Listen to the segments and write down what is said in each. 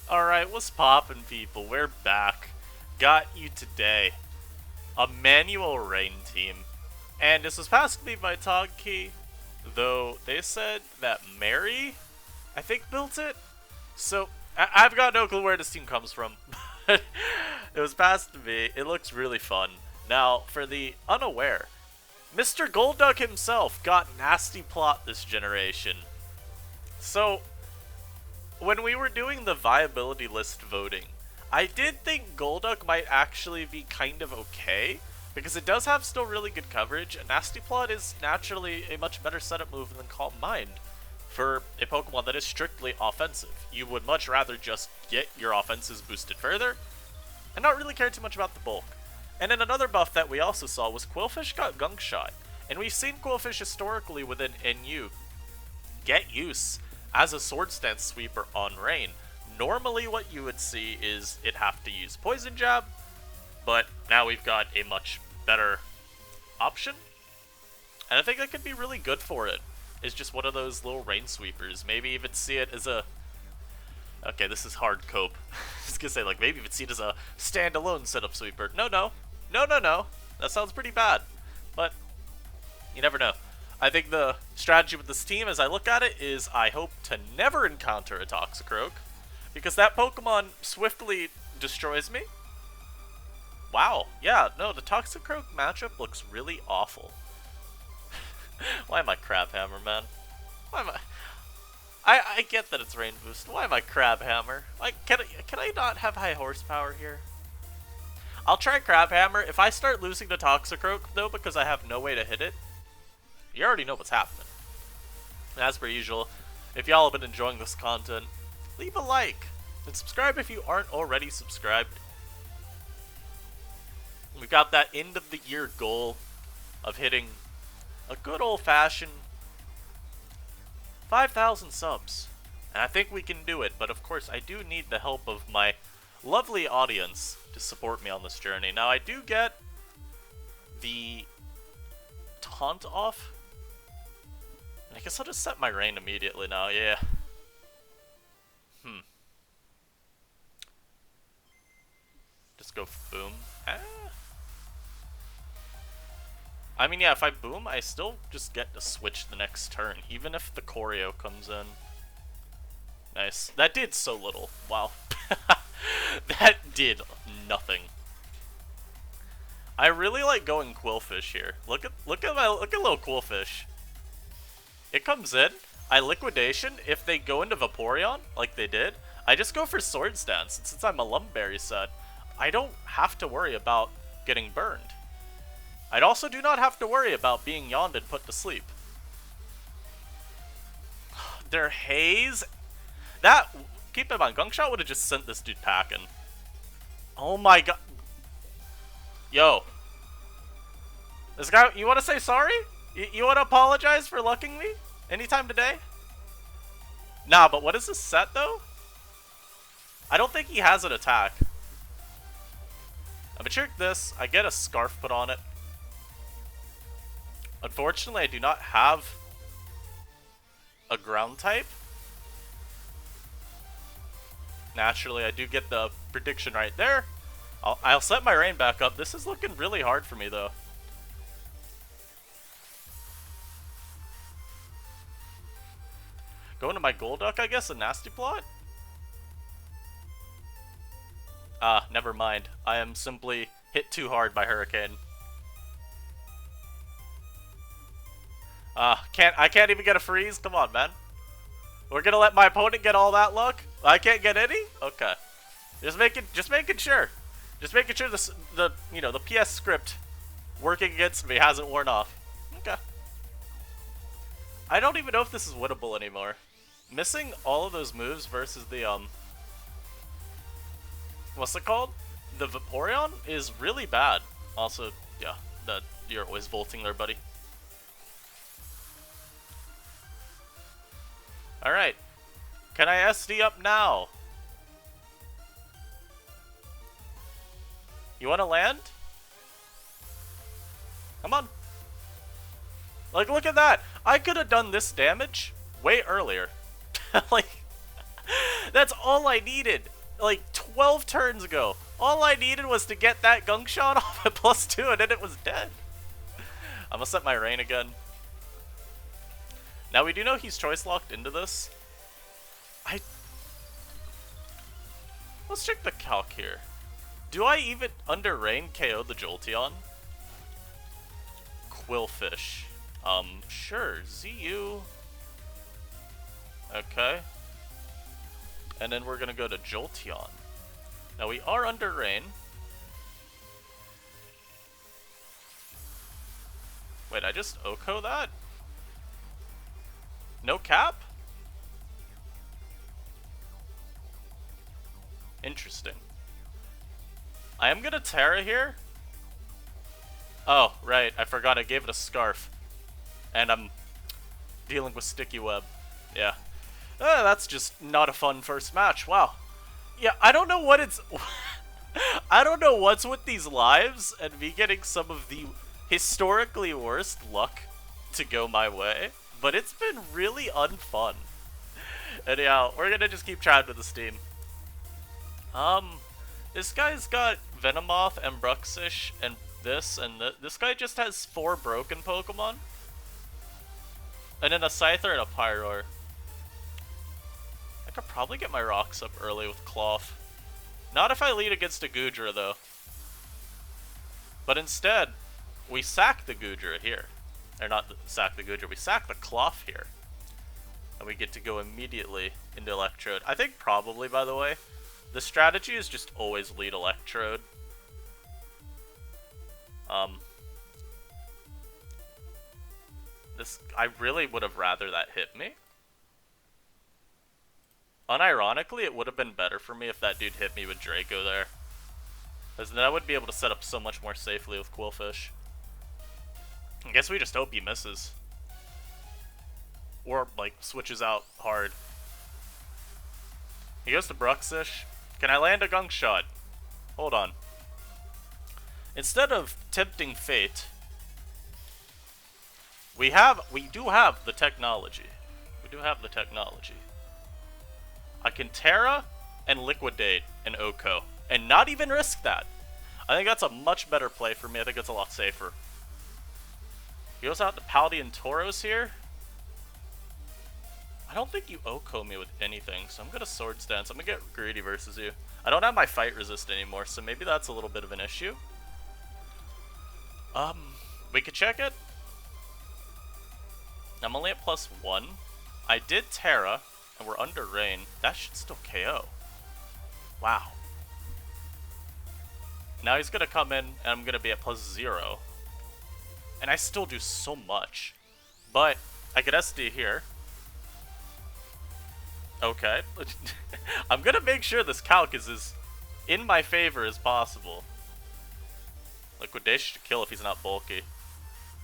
Alright, what's poppin', people? We're back. Got you today. A manual rain team. And this was passed to me by Tog Key, though they said that Mary, I think, built it. So, I've got no clue where this team comes from. It was passed to me. It looks really fun. Now, for the unaware, Mr. Golduck himself got nasty plot this generation. So, when we were doing the viability list voting, I did think Golduck might actually be kind of okay, because it does have still really good coverage, and Nasty Plot is naturally a much better setup move than Calm Mind for a Pokemon that is strictly offensive. You would much rather just get your offenses boosted further, and not really care too much about the bulk. And then another buff that we also saw was Quillfish got Gunk Shot, and we've seen Quillfish historically within NU get use as a Sword Stance sweeper on Rain. Normally what you would see is it have to use Poison Jab, but now we've got a much better option. And I think that could be really good for it. It's just one of those little rain sweepers. Maybe even see it as a... Okay, this is hard cope. I was gonna say, like, maybe even see it as a standalone setup sweeper. No. That sounds pretty bad. But, you never know. I think the strategy with this team, as I look at it, is I hope to never encounter a Toxicroak, because that Pokemon swiftly destroys me. Wow, yeah, no, the Toxicroak matchup looks really awful. Why am I Crabhammer, man? Why am I get that it's Rain Boost. Why am I Crabhammer? Like, can I not have high horsepower here? I'll try Crabhammer. If I start losing to Toxicroak, though, because I have no way to hit it, you already know what's happening. And as per usual, if y'all have been enjoying this content, leave a like and subscribe if you aren't already subscribed. We've got that end of the year goal of hitting a good old-fashioned 5,000 subs. And I think we can do it, but of course I do need the help of my lovely audience to support me on this journey. Now I do get the taunt off. I guess I'll just set my rain immediately now, yeah. Just go boom. I mean, yeah, if I boom, I still just get to switch the next turn, even if the choreo comes in. Nice. That did so little. Wow. That did nothing. I really like going Quillfish here. Look at little Quillfish. It comes in, I Liquidation. If they go into Vaporeon, like they did, I just go for Sword Stance. And since I'm a Lumberry set, I don't have to worry about getting burned. I also do not have to worry about being yawned and put to sleep. Their Haze... That... Keep in mind, Gunk Shot would have just sent this dude packing. Oh my god. Yo. This guy... You want to say sorry? You want to apologize for lucking me? Anytime today? Nah, but what is this set, though? I don't think he has an attack. I'm gonna trick this. I get a Scarf put on it. Unfortunately, I do not have a ground type. Naturally, I do get the prediction right there. I'll set my rain back up. This is looking really hard for me, though. Going to my Golduck, I guess, a Nasty Plot? Ah, never mind. I am simply hit too hard by Hurricane. I can't even get a freeze? Come on, man. We're gonna let my opponent get all that luck? I can't get any? Okay. Just making sure. Just making sure the PS script working against me hasn't worn off. Okay. I don't even know if this is winnable anymore. Missing all of those moves versus the, what's it called? The Vaporeon is really bad. Also, yeah, you're always volting there, buddy. Alright. Can I SD up now? You wanna land? Come on. Like, look at that! I could have done this damage way earlier. Like, that's all I needed. like 12 turns ago. All I needed was to get that gunk shot off at +2 and then it was dead. I'm gonna set my rain again. Now we do know he's choice locked into this. Let's check the calc here. Do I even under rain KO the Jolteon? Quillfish. Sure. ZU. Okay. And then we're gonna go to Jolteon. Now we are under rain. Wait, I just Oko that? No cap? Interesting. I am gonna Terra here. Oh, right, I forgot I gave it a Scarf. And I'm dealing with Sticky Web. Yeah. That's just not a fun first match, wow. Yeah, I don't know what it's... I don't know what's with these lives and me getting some of the historically worst luck to go my way, but it's been really unfun. Anyhow, we're gonna just keep trying with this team. This guy's got Venomoth and Bruxish and this, and this guy just has 4 broken Pokemon. And then a Scyther and a Pyroar. I could probably get my rocks up early with Cloth. Not if I lead against a Goodra, though. But instead, we sack the Goodra here. Or not sack the Goodra, we sack the Cloth here. And we get to go immediately into Electrode. I think probably, by the way, the strategy is just always lead Electrode. I really would have rather that hit me. Unironically, it would have been better for me if that dude hit me with Draco there. Because then I would be able to set up so much more safely with Quillfish. I guess we just hope he misses. Or, like, switches out hard. He goes to Bruxish. Can I land a Gunk Shot? Hold on. Instead of tempting fate, we do have the technology. We do have the technology. I can Terra and Liquidate an Oko, and not even risk that. I think that's a much better play for me. I think it's a lot safer. He goes out to Paldean Tauros here. I don't think you Oko me with anything, so I'm gonna Swords Dance. I'm gonna get greedy versus you. I don't have my fight resist anymore, so maybe that's a little bit of an issue. We could check it. I'm only at +1. I did Terra, and we're under rain. That should still KO. Wow. Now he's gonna come in, and I'm gonna be at +0. And I still do so much. But I could SD here. Okay. I'm gonna make sure this calc is as in my favor as possible. Liquidation to kill if he's not bulky.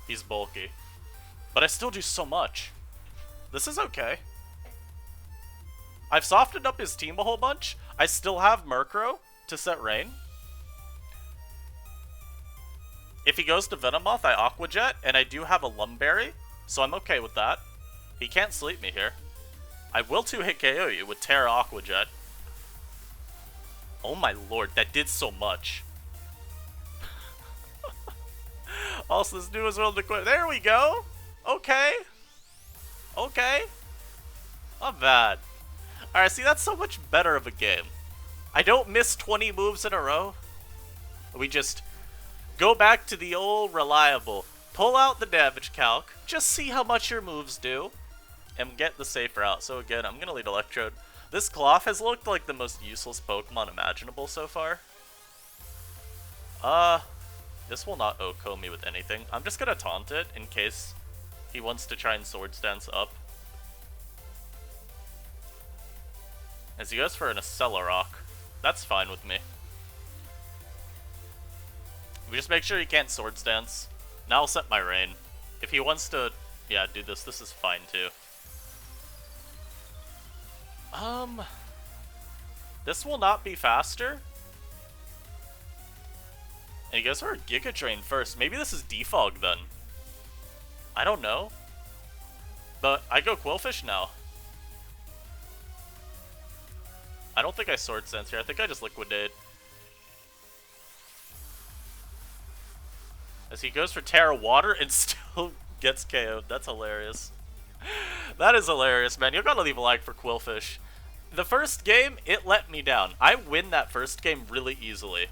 He's bulky. But I still do so much. This is okay. I've softened up his team a whole bunch. I still have Murkrow to set rain. If he goes to Venomoth, I Aqua Jet, and I do have a Lumberry, so I'm okay with that. He can't sleep me here. I will 2-hit KO you with Terra Aqua Jet. Oh my lord, that did so much. Also, this dude was willing to quit. There we go! Okay. Okay. Not bad. Alright, see, that's so much better of a game. I don't miss 20 moves in a row. We just go back to the old reliable. Pull out the damage calc. Just see how much your moves do. And get the safe route. So again, I'm going to lead Electrode. This Cloth has looked like the most useless Pokemon imaginable so far. This will not Oko me with anything. I'm just going to taunt it in case he wants to try and Swords Dance up. As he goes for an Accelerock. That's fine with me. We just make sure he can't Swords Dance. Now I'll set my rain. If he wants to, yeah, do this, this is fine too. This will not be faster. And he goes for a Giga Drain first. Maybe this is Defog then. I don't know. But I go Quillfish now. I don't think I Sword Sense here. I think I just Liquidate. As he goes for Terra Water and still gets KO'd. That's hilarious. That is hilarious, man. You gotta leave a like for Quillfish. The first game, it let me down. I win that first game really easily.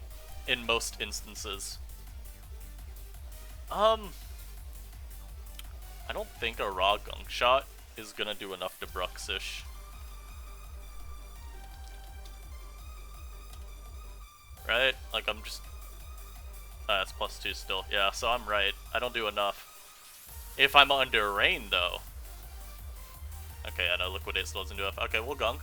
In most instances. I don't think a raw Gunk Shot is gonna do enough to Bruxish. Right? Like, I'm just... that's +2 still. Yeah, so I'm right. I don't do enough. If I'm under rain, though. Okay, I know Liquidate still doesn't do enough. Okay, we'll Gunk.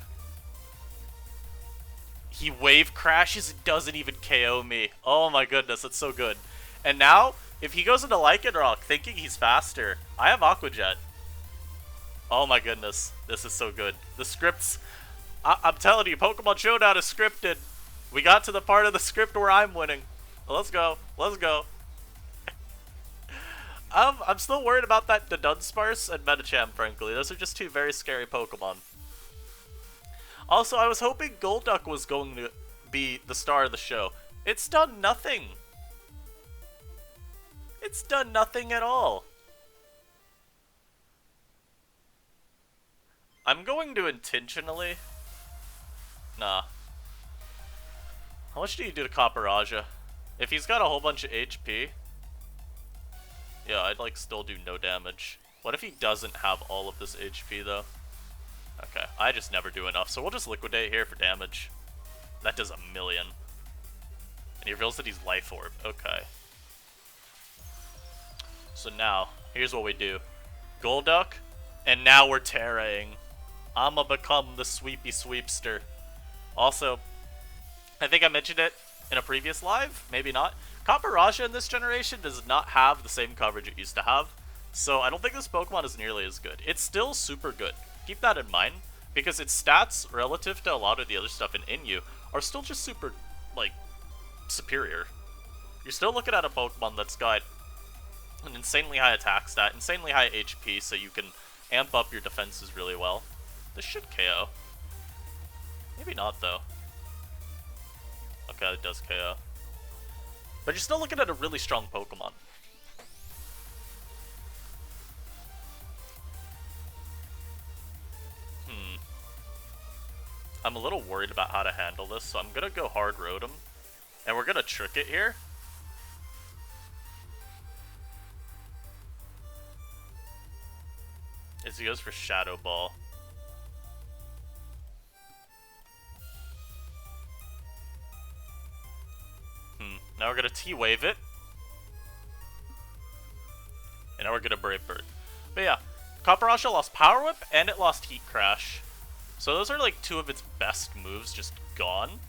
He Wave Crashes and doesn't even KO me. Oh my goodness, that's so good. And now, if he goes into Lycanroc thinking he's faster, I have Aqua Jet. Oh my goodness, this is so good. The scripts... I'm telling you, Pokemon Showdown is scripted. We got to the part of the script where I'm winning. Let's go. Let's go. I'm still worried about the Dunsparce and Medicham, frankly. Those are just two very scary Pokemon. Also, I was hoping Golduck was going to be the star of the show. It's done nothing. It's done nothing at all. I'm going to intentionally... Nah. How much do you do to Copperaja? If he's got a whole bunch of HP... Yeah, I'd like still do no damage. What if he doesn't have all of this HP though? Okay, I just never do enough, so we'll just Liquidate here for damage. That does 1,000,000. And he reveals that he's Life Orb. Okay. So now, here's what we do. Golduck, and now we're Terraing. I'ma become the Sweepy Sweepster. Also, I think I mentioned it in a previous live, maybe not. Copperaja in this generation does not have the same coverage it used to have, so I don't think this Pokemon is nearly as good. It's still super good. Keep that in mind, because its stats relative to a lot of the other stuff in Inu are still just super, like, superior. You're still looking at a Pokemon that's got an insanely high attack stat, insanely high HP, so you can amp up your defenses really well. This should KO. Maybe not, though. Okay, it does KO. But you're still looking at a really strong Pokemon. I'm a little worried about how to handle this, so I'm gonna go hard Rotom. And we're gonna trick it here. As he goes for Shadow Ball. Now we're gonna T-Wave it. And now we're gonna Brave Bird. But yeah, Copperaja lost Power Whip and it lost Heat Crash. So those are like two of its best moves just gone.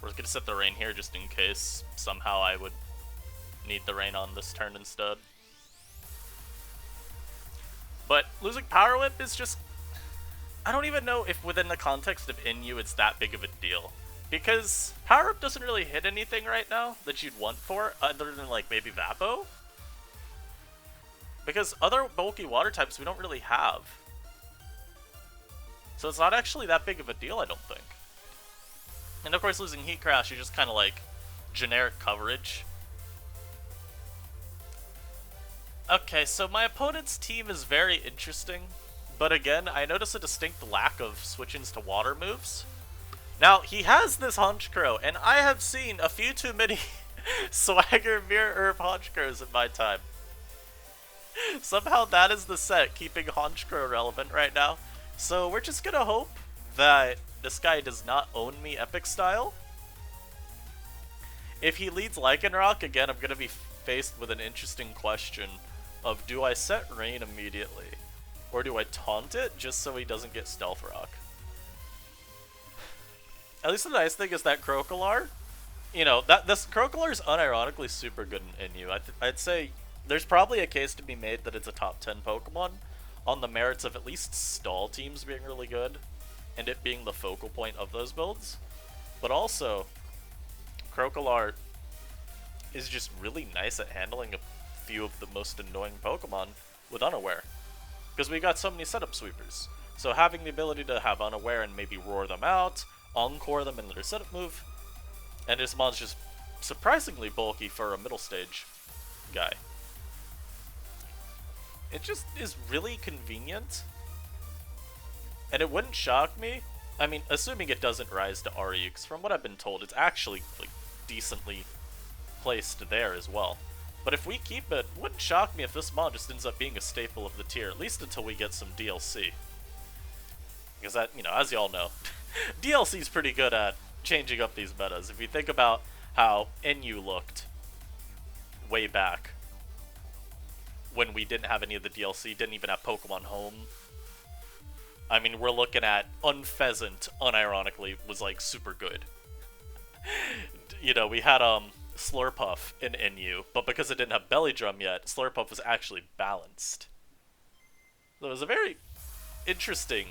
We're gonna set the Rain here just in case somehow I would need the Rain on this turn instead. But losing Power Whip is just... I don't even know if within the context of Inu it's that big of a deal. Because Power Whip doesn't really hit anything right now that you'd want for, other than like maybe Vapo. Because other bulky water types we don't really have. So it's not actually that big of a deal, I don't think. And of course losing Heat Crash, you're just kind of like generic coverage. Okay, so my opponent's team is very interesting. But again, I notice a distinct lack of switch-ins to water moves. Now, he has this Honchkrow, and I have seen a few too many Swagger Mirror Earth Honchkrows in my time. Somehow that is the set, keeping Honchkrow relevant right now. So we're just gonna hope that this guy does not own me Epic style. If he leads Lycanroc, again, I'm gonna be faced with an interesting question of do I set Rain immediately? Or do I taunt it just so he doesn't get Stealth Rock? At least the nice thing is that Crocolar, you know, this Crocolar is unironically super good in Inu. I'd say there's probably a case to be made that it's a top 10 Pokemon on the merits of at least stall teams being really good and it being the focal point of those builds. But also, Crocolar is just really nice at handling a few of the most annoying Pokemon with Unaware. Because we got so many setup sweepers. So having the ability to have Unaware and maybe roar them out, Encore them in their setup move, and his mon's just surprisingly bulky for a middle stage guy. It just is really convenient, and it wouldn't shock me. I mean, assuming it doesn't rise to RE, because from what I've been told, it's actually like decently placed there as well. But if we keep it, wouldn't shock me if this mon just ends up being a staple of the tier, at least until we get some DLC. Because that, you know, as y'all know, DLC's pretty good at changing up these metas. If you think about how NU looked way back, when we didn't have any of the DLC, didn't even have Pokemon Home. I mean, we're looking at Unpheasant, unironically, was like super good. You know, we had Slurpuff in NU, but because it didn't have Belly Drum yet, Slurpuff was actually balanced. So it was a very interesting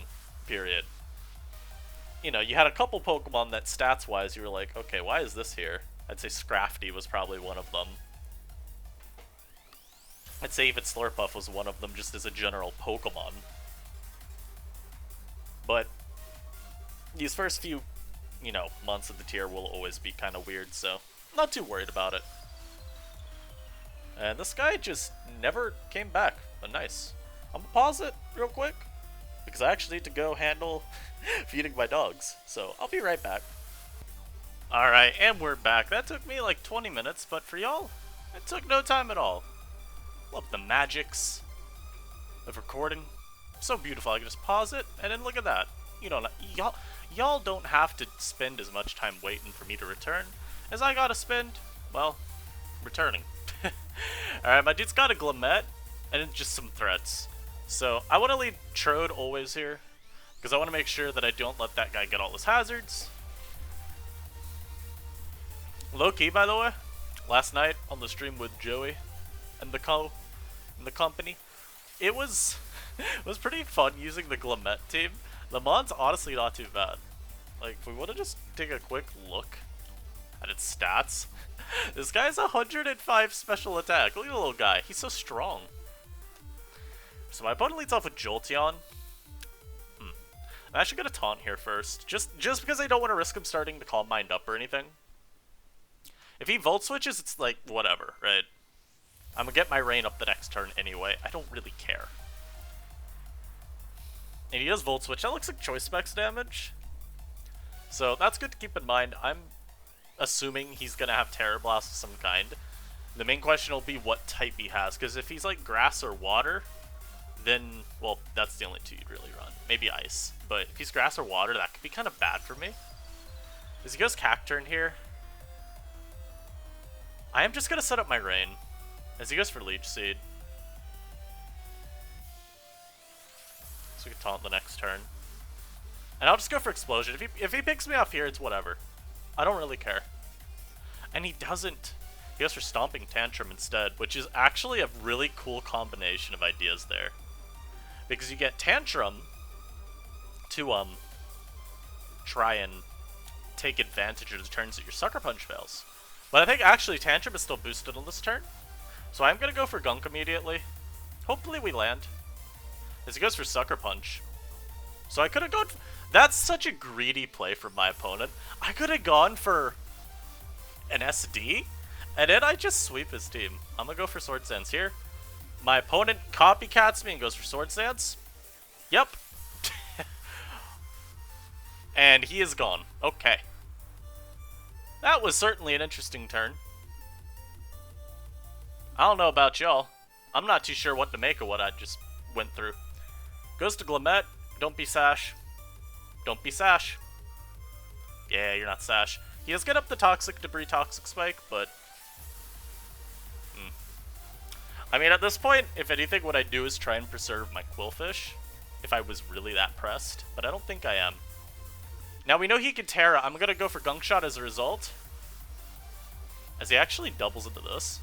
period. You know, you had a couple Pokemon that stats-wise you were like, okay, why is this here? I'd say Scrafty was probably one of them. I'd say even Slurpuff was one of them, just as a general Pokemon. But these first few, you know, months of the tier will always be kind of weird, so not too worried about it. And this guy just never came back, but nice. I'm gonna pause it real quick, because I actually need to go handle feeding my dogs, so I'll be right back. Alright, and we're back. That took me like 20 minutes, but for y'all, it took no time at all. Love the magics of recording. So beautiful. I can just pause it, and then look at that. You know, y'all don't have to spend as much time waiting for me to return as I gotta spend, well, returning. Alright, my dude's got a Glamette, and then just some threats. So, I want to leave Trode always here, because I want to make sure that I don't let that guy get all his hazards. Low-key, by the way, last night on the stream with Joey and the company, it was pretty fun using the Glamette team. The mon's honestly not too bad. Like, if we want to just take a quick look at its stats, this guy's 105 special attack. Look at the little guy. He's so strong. So my opponent leads off with Jolteon. I'm actually gonna taunt here first, just because I don't want to risk him starting to Calm Mind up or anything. If he Volt Switches, it's like, whatever, right? I'm gonna get my Rain up the next turn anyway. I don't really care. And he does Volt Switch. That looks like Choice Specs damage. So that's good to keep in mind. I'm assuming he's gonna have Terror Blast of some kind. The main question will be what type he has, because if he's like Grass or Water, then, well, that's the only two you'd really run. Maybe Ice. But if he's Grass or Water, that could be kind of bad for me. As he goes Cacturn here, I am just gonna set up my Rain. As he goes for Leech Seed. So we can taunt the next turn. And I'll just go for Explosion. If he picks me off here, it's whatever. I don't really care. And he doesn't. He goes for Stomping Tantrum instead, which is actually a really cool combination of ideas there. Because you get Tantrum to try and take advantage of the turns that your Sucker Punch fails. But I think actually Tantrum is still boosted on this turn. So I'm going to go for Gunk immediately. Hopefully we land. As he goes for Sucker Punch. So I could have gone... That's such a greedy play from my opponent. I could have gone for an SD, and then I just sweep his team. I'm going to go for Swords Dance here. My opponent copycats me and goes for Swords Dance. Yep. And he is gone. Okay. That was certainly an interesting turn. I don't know about y'all. I'm not too sure what to make of what I just went through. Goes to Glamette. Don't be Sash. Don't be Sash. Yeah, you're not Sash. He does get up the Toxic Debris Toxic Spike, but... I mean, at this point, if anything, what I do is try and preserve my Quillfish, if I was really that pressed, but I don't think I am. Now, we know he can Terra. I'm gonna go for Gunk Shot as a result, as he actually doubles into this.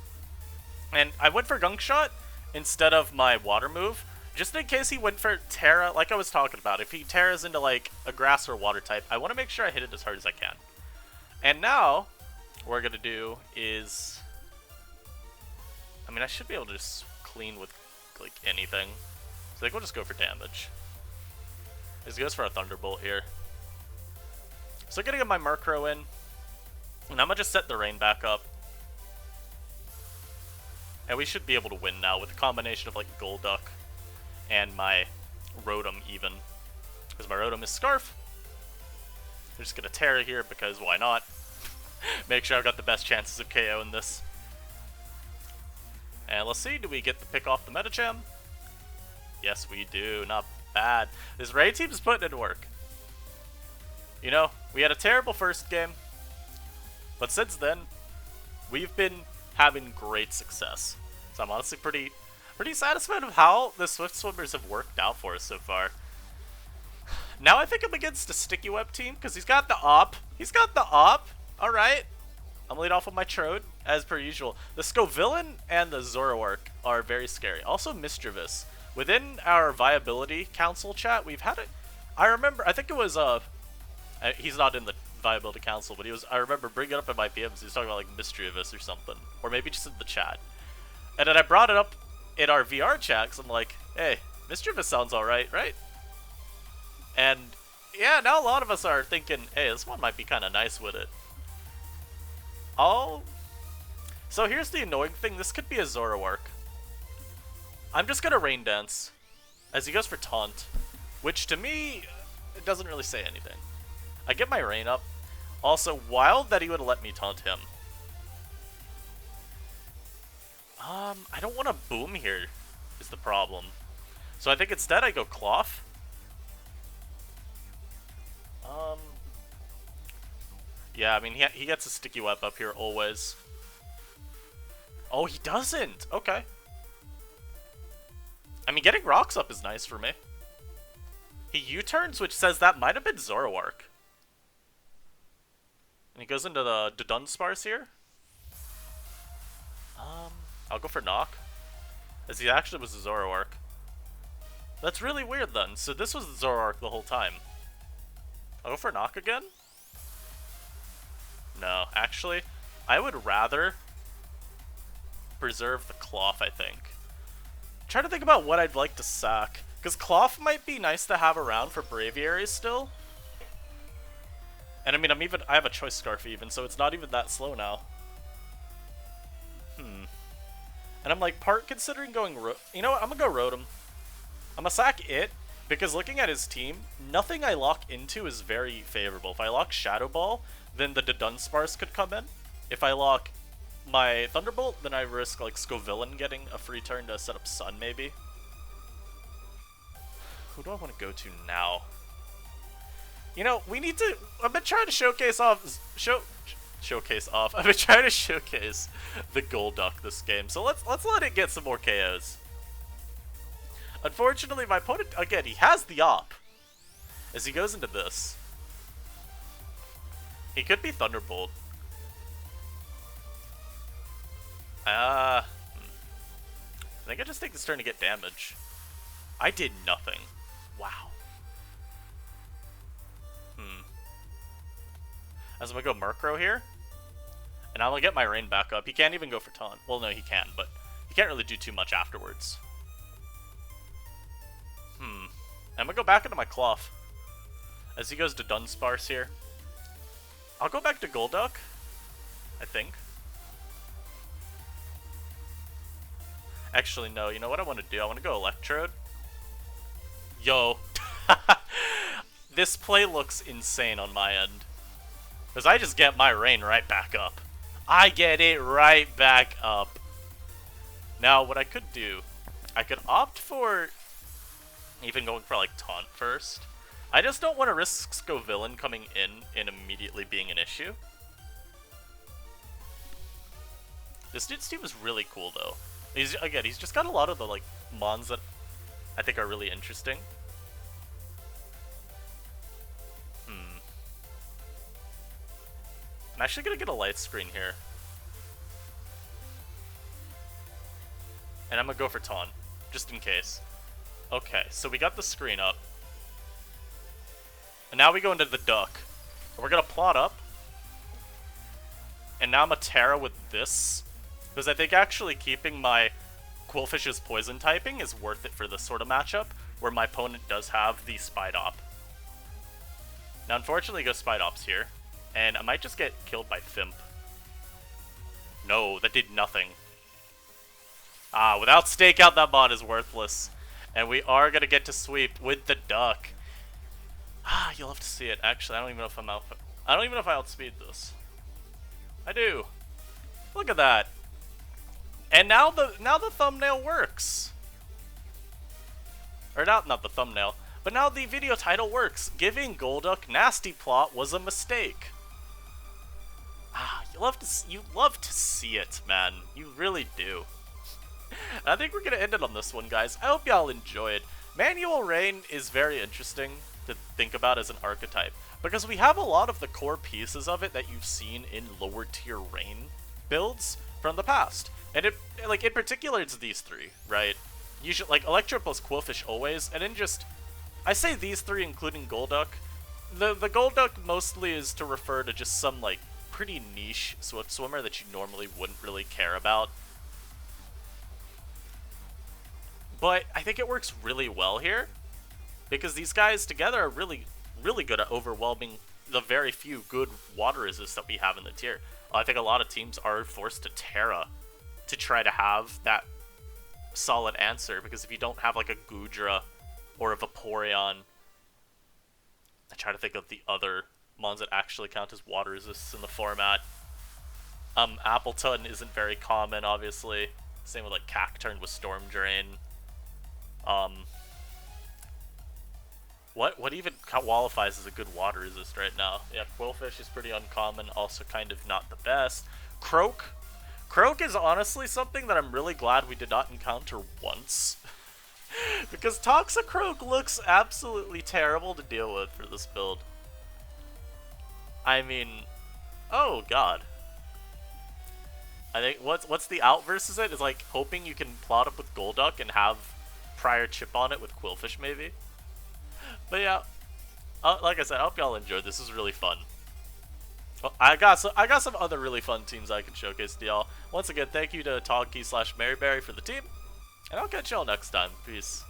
And I went for Gunk Shot instead of my Water move, just in case he went for Terra, like I was talking about. If he Terras into, like, a Grass or Water type, I want to make sure I hit it as hard as I can. And now, what we're gonna do is... I mean, I should be able to just clean with, like, anything. So I think we'll just go for damage. As he goes for a Thunderbolt here. So I'm gonna get my Murkrow in, and I'm gonna just set the rain back up. And we should be able to win now with a combination of like Golduck and my Rotom even. Because my Rotom is Scarf. I'm just gonna Terra here because why not? Make sure I've got the best chances of KO in this. And let's see, do we get the pick off the Medicham? Yes, we do. Not bad. This Ray team is putting in work. You know, we had a terrible first game, but since then, we've been having great success. So I'm honestly pretty satisfied with how the Swift Swimmers have worked out for us so far. Now I think I'm against a Sticky Web team, because he's got the Op. He's got the Op. Alright. I'm lead off with my Trode, as per usual. The Scovillain and the Zoroark are very scary. Also Mischievous. Within our Viability Council chat, we've had it. I think it was, he's not in the Viability Council, but I remember bringing it up in my PMs, he was talking about like Mischievous or something. Or maybe just in the chat. And then I brought it up in our VR chat, because I'm like, hey, Mischievous sounds alright, right? And yeah, now a lot of us are thinking, hey, this one might be kind of nice with it. Oh, so here's the annoying thing. This could be a Zoroark. I'm just gonna Rain Dance as he goes for Taunt, which to me, it doesn't really say anything. I get my Rain up. Also, wild that he would have let me taunt him. I don't want to Boom here, is the problem. So I think instead I go Cloth. Yeah, I mean, he gets a Sticky Web up here always. Oh, he doesn't! Okay. I mean, getting Rocks up is nice for me. He U-turns, which says that might have been Zoroark. And he goes into the Dunsparce here. I'll go for Knock, as he actually was a Zoroark. That's really weird then. So this was the Zoroark the whole time. I'll go for Knock again? No, actually, I would rather preserve the Cloth, I think. I'm trying to think about what I'd like to sack, because Cloth might be nice to have around for Braviaries still. And I mean, I have a Choice Scarf even, so it's not even that slow now. And I'm like part considering going you know what, I'm gonna go Rotom. I'm gonna sack it, because looking at his team, nothing I lock into is very favorable. If I lock Shadow Ball, then the Dunsparce could come in. If I lock my Thunderbolt, then I risk like Scovillain getting a free turn to set up Sun maybe. Who do I want to go to now? You know, we need to. I've been trying to showcase off. I've been trying to showcase the Golduck this game, so let's let it get some more KOs. Unfortunately, my opponent again, he has the Op. As he goes into this, he could be Thunderbolt. I think I just take this turn to get damage. I did nothing. Wow. As I'm gonna go Murkrow here, and I'm gonna get my Rain back up. He can't even go for Taunt. Well, no, he can, but he can't really do too much afterwards. I'm gonna go back into my Cloth. As he goes to Dunsparce here. I'll go back to Golduck, I think. Actually, no, you know what I want to do? I want to go Electrode. Yo. This play looks insane on my end. Because I just get my Rain right back up. I get it right back up. Now, what I could do, I could opt for even going for like Taunt first. I just don't want to risk Scovillain coming in and immediately being an issue. This dude's team is really cool though. He's just got a lot of the like mons that I think are really interesting. I'm actually gonna get a light screen here. And I'm gonna go for Taunt, just in case. Okay, so we got the screen up. And now we go into the Duck. And we're gonna plot up. And now I'm a Terra with this. Because I think actually keeping my Quillfish's poison typing is worth it for this sort of matchup, where my opponent does have the Spidop. Now, unfortunately, go Spidops here, and I might just get killed by Fimp. No, that did nothing. Ah, without Stakeout, that bot is worthless. And we are going to get to sweep with the Duck. Ah, you'll have to see it. Actually, I don't even know if I'm out. I don't even know if I outspeed this. I do. Look at that. And now the thumbnail works. Or not the thumbnail, but now the video title works. Giving Golduck Nasty Plot was a mistake. Ah, you love to see it, man. You really do. I think we're gonna end it on this one, guys. I hope y'all enjoyed. Manual Rain is very interesting to think about as an archetype, because we have a lot of the core pieces of it that you've seen in lower tier Rain builds from the past. And it, like, in particular, it's these three, right? Usually, like, Electro plus Quillfish always, and then just, I say these three including Golduck. The Golduck mostly is to refer to just some, like, pretty niche swimmer that you normally wouldn't really care about. But I think it works really well here, because these guys together are really good at overwhelming the very few good water resists that we have in the tier. I think a lot of teams are forced to Terra to try to have that solid answer, because if you don't have like a Goodra or a Vaporeon, I try to think of the other mons that actually count as water resists in the format. Appleton isn't very common, obviously. Same with like Cacturn with Storm Drain. What even qualifies as a good water resist right now? Yeah, Quillfish is pretty uncommon, also kind of not the best. Croak is honestly something that I'm really glad we did not encounter once. Because Toxicroak looks absolutely terrible to deal with for this build. I mean, oh god. I think what's the out versus it is like hoping you can plot up with Golduck and have prior chip on it with Quillfish maybe. But yeah, like I said, I hope y'all enjoyed. This was really fun. Well, I got some other really fun teams I can showcase to y'all. Once again, thank you to Togkey /Maryberry for the team, and I'll catch y'all next time. Peace.